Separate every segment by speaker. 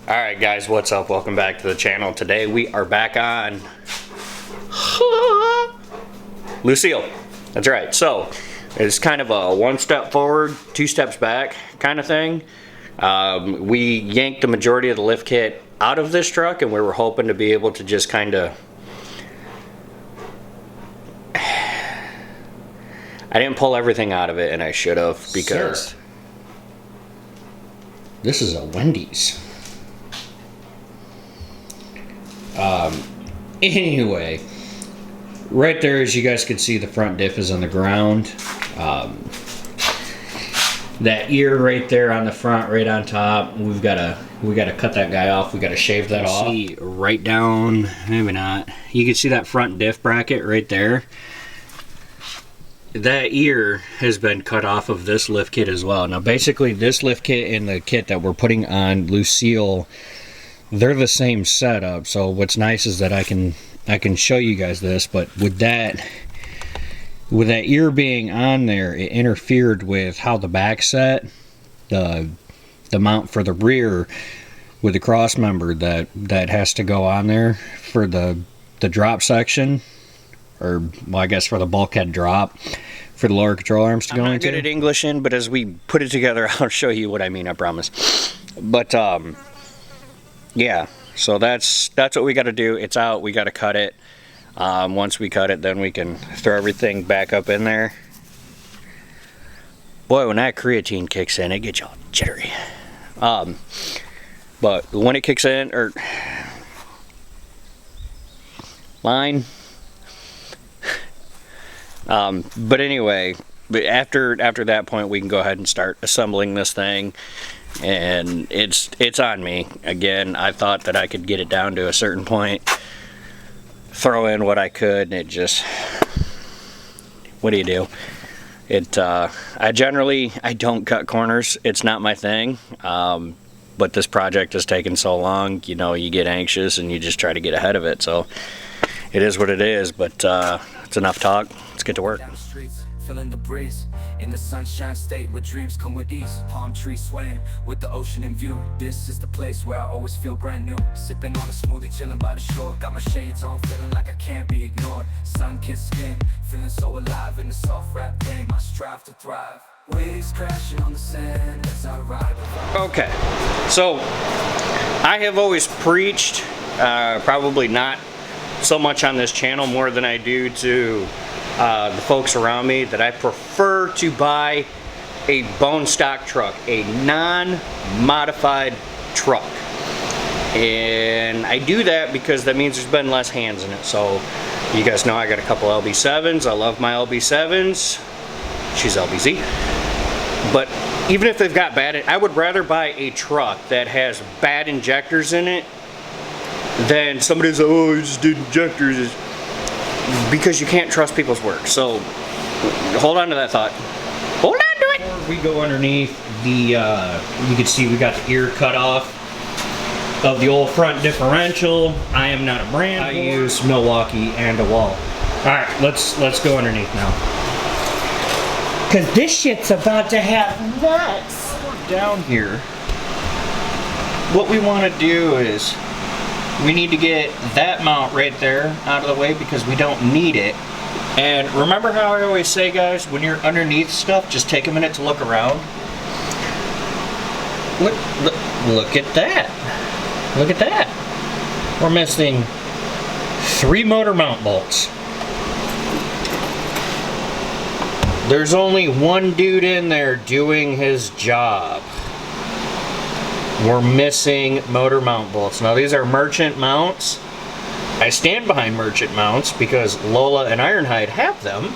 Speaker 1: Alright guys, what's up? Welcome back to the channel. Today we are back on Lucille. That's right. So it's kind of a one step forward, two steps back kind of thing. We yanked the majority of the lift kit out of this truck and we were hoping to be able to just kind of... I didn't pull everything out of it and I should have, because...
Speaker 2: Sir, this is a Wendy's. Anyway, right there, as you guys can see, the front diff is on the ground. That ear right there on the front, right on top, we gotta cut that guy off. We gotta shave that off.
Speaker 1: See right down, maybe not. You can see that front diff bracket right there. That ear has been cut off of this lift kit as well. Now basically this lift kit and the kit that we're putting on Lucille, they're the same setup. So what's nice is that I can show you guys this, but with that ear being on there, it interfered with how the back set, the mount for the rear with the cross member that has to go on there for the drop section, or well, I guess for the bulkhead drop for the lower control arms to go into. I'm not good at English, but as we put it together, I'll show you what I mean, I promise. But yeah, so that's what we got to do. It's out, we got to cut it. Once we cut it, then we can throw everything back up in there. Boy, when that creatine kicks in, it gets you all jittery. But when it kicks in, or line. But anyway, after that point, we can go ahead and start assembling this thing. And it's on me. Again, I thought that I could get it down to a certain point, throw in what I could, and it just, what do you do? I don't cut corners. It's not my thing. But this project has taken so long, you know, you get anxious and you just try to get ahead of it. So it is what it is, but it's enough talk. Let's get to work.
Speaker 3: Feeling the breeze in the sunshine state where dreams come with ease. Palm trees swaying with the ocean in view. This is the place where I always feel brand new. Sipping on a smoothie, chilling by the shore. Got my shades on, feeling like I can't be ignored. Sun-kissed skin, feeling so alive in the soft wrap game. I strive to thrive. Waves crashing on the sand as I ride.
Speaker 1: Okay, so I have always preached, probably not so much on this channel, more than I do to the folks around me, that I prefer to buy a bone stock truck, a non-modified truck. And I do that because that means there's been less hands in it. So you guys know I got a couple LB7s. I love my LB7s. She's LBZ. But even if they've got bad, I would rather buy a truck that has bad injectors in it than somebody says, oh, you just did injectors. Because you can't trust people's work. So hold on to that thought. Hold on to it.
Speaker 2: Before we go underneath the, you can see we got the ear cut off of the old front differential. I am not a brand. I use Milwaukee and a wall. All right, let's go underneath now. Cause this shit's about to have nuts.
Speaker 1: Down here, what we want to do is we need to get that mount right there out of the way because we don't need it. And remember how I always say, guys, when you're underneath stuff, just take a minute to look around. Look at that. Look at that. We're missing 3 motor mount bolts. There's only one dude in there doing his job. We're missing motor mount bolts. Now these are merchant mounts. I stand behind merchant mounts because Lola and Ironhide have them.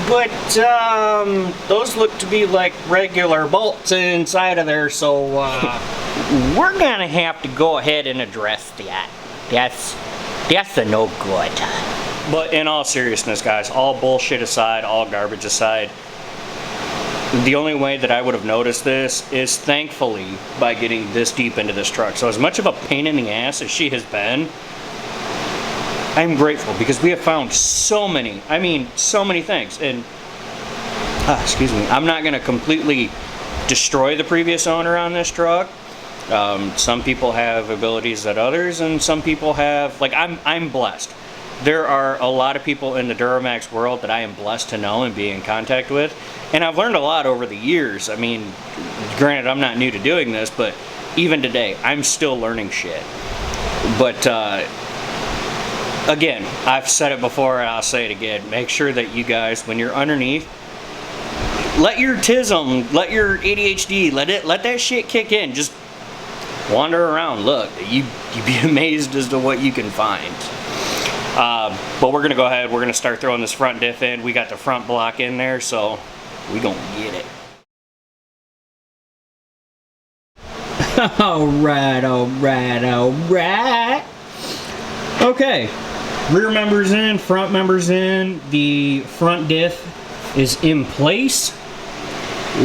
Speaker 1: But those look to be like regular bolts inside of there, so we're gonna have to go ahead and address that. That's a no good. But in all seriousness, guys, all bullshit aside, all garbage aside, the only way that I would have noticed this is thankfully by getting this deep into this truck. So as much of a pain in the ass as she has been, I'm grateful because we have found so many, I mean so many things. And
Speaker 2: excuse me, I'm not gonna completely destroy the previous owner on this truck. Some people have abilities that others, and some people have, like, I'm blessed. There are a lot of people in the Duramax world that I am blessed to know and be in contact with, and I've learned a lot over the years. I mean, granted, I'm not new to doing this, but even today, I'm still learning shit. But again, I've said it before and I'll say it again, make sure that you guys, when you're underneath, let your TISM, let your ADHD, let that shit kick in. Just wander around, look, you'd be amazed as to what you can find. But we're gonna go ahead, we're gonna start throwing this front diff in. We got the front block in there, so we gonna get it. Alright. Okay, rear members in, front members in, the front diff is in place.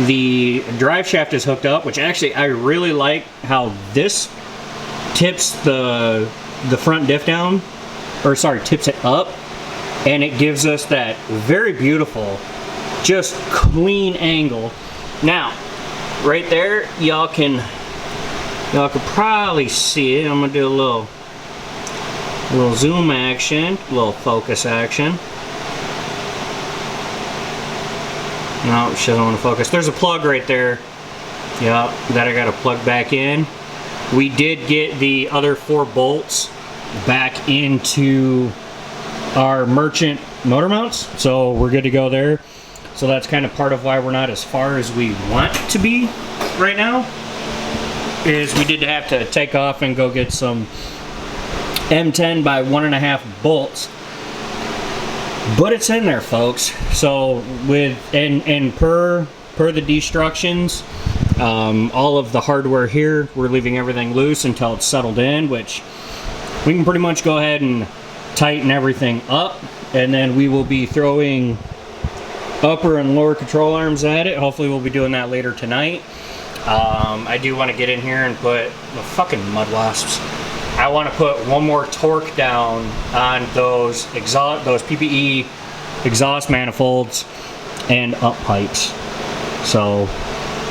Speaker 2: The drive shaft is hooked up, which actually I really like how this tips the front diff down, or sorry, tips it up, and it gives us that very beautiful, just clean angle. Now, right there, y'all can probably see it. I'm gonna do a little zoom action, a little focus action. No, she doesn't want to focus. There's a plug right there. Yep, that I got to plug back in. We did get the other 4 bolts back into our merchant motor mounts, so we're good to go there. So that's kind of part of why we're not as far as we want to be right now, is we did have to take off and go get some M10 by 1.5 bolts. But it's in there, folks. So with and per the destructions, all of the hardware here, we're leaving everything loose until it's settled in, which we can pretty much go ahead and tighten everything up, and then we will be throwing upper and lower control arms at it. Hopefully we'll be doing that later tonight. I do want to get in here and put the fucking mud wasps. I want to put one more torque down on those PPE exhaust manifolds and up pipes. So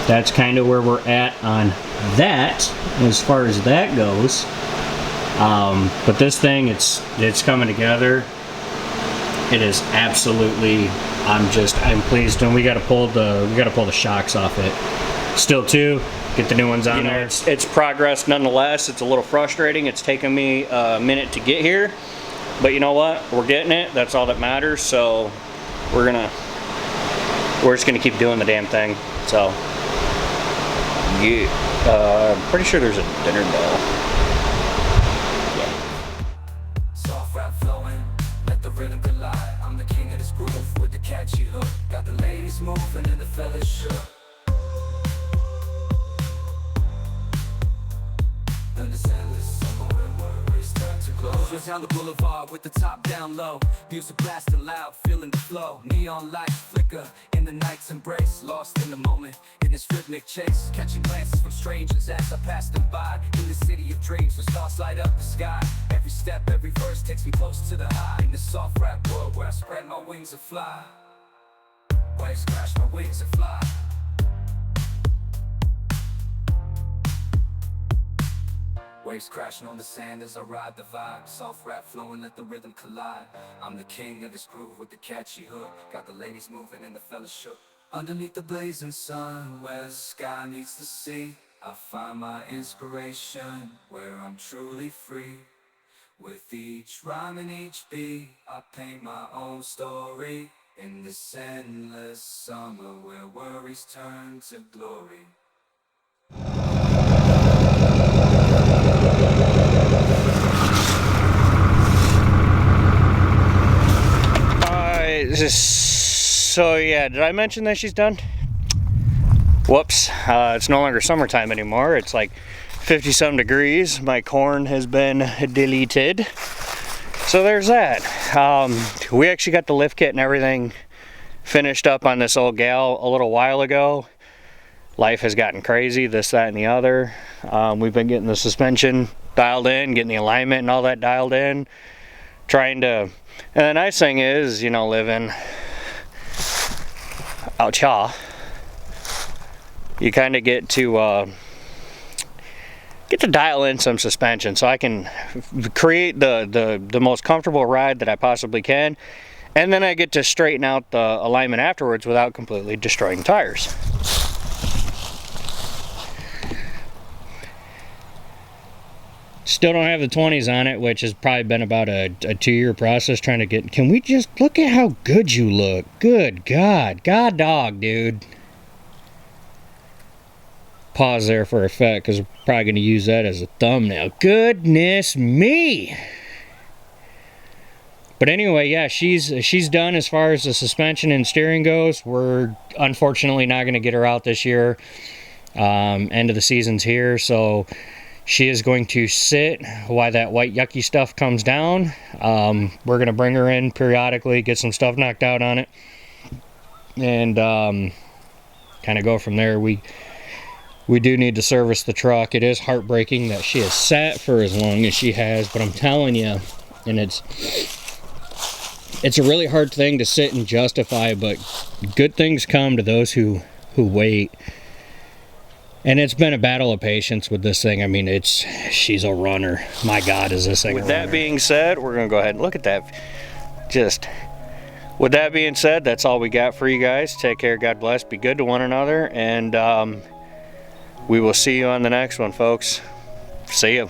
Speaker 2: that's kind of where we're at on that as far as that goes. But this thing, it's coming together. It is absolutely, I'm pleased, and we got to pull the shocks off it still too. Get the new ones on there. It's progress nonetheless. It's a little frustrating. It's taken me a minute to get here, but you know what? We're getting it. That's all that matters. So we're just gonna keep doing the damn thing. So yeah, I'm pretty sure there's a dinner bell.
Speaker 3: Soft rap flowing, let the rhythm collide. I'm the king of this groove with the catchy hook. Got the ladies moving and the fellas shook. Just down the boulevard with the top down low. Music blasting loud, feeling the flow. Neon lights flicker in the night's embrace. Lost in the moment, in this rhythmic chase. Catching glances from strangers as I pass them by. In the city of dreams, the stars light up the sky. Every step, every verse takes me close to the high. In the soft rap world where I spread my wings and fly. Waves crash my wings and fly. Waves crashing on the sand as I ride the vibe. Soft rap flowing, let the rhythm collide. I'm the king of this groove with the catchy hook. Got the ladies moving and the fellas shook. Underneath the blazing sun, where the sky meets the sea, I find my inspiration, where I'm truly free. With each rhyme and each beat, I paint my own story. In this endless summer where worries turn to glory.
Speaker 2: So yeah, did I mention that she's done? Whoops, it's no longer summertime anymore. It's like 50-some degrees. My corn has been deleted. So there's that. We actually got the lift kit and everything finished up on this old gal a little while ago. Life has gotten crazy, this, that, and the other. We've been getting the suspension dialed in, getting the alignment and all that dialed in. And the nice thing is, you know, living ouch, you kind of get to dial in some suspension so I can create the most comfortable ride that I possibly can, and then I get to straighten out the alignment afterwards without completely destroying tires. Still don't have the 20s on it, which has probably been about a 2-year process trying to get. Can we just look at how good you look? Good God. God dog, dude. Pause there for effect because we're probably going to use that as a thumbnail. Goodness me. But anyway, yeah, she's done as far as the suspension and steering goes. We're unfortunately not going to get her out this year. End of the season's here, so she is going to sit while that white yucky stuff comes down. We're going to bring her in periodically, get some stuff knocked out on it, and kind of go from there. We do need to service the truck. It is heartbreaking that she has sat for as long as she has, but I'm telling you, and it's a really hard thing to sit and justify, but good things come to those who wait. And it's been a battle of patience with this thing. I mean, she's a runner. My God, is this thing a runner. With that being said, we're going to go ahead and look at that. With that being said, that's all we got for you guys. Take care, God bless, be good to one another, and we will see you on the next one, folks. See ya.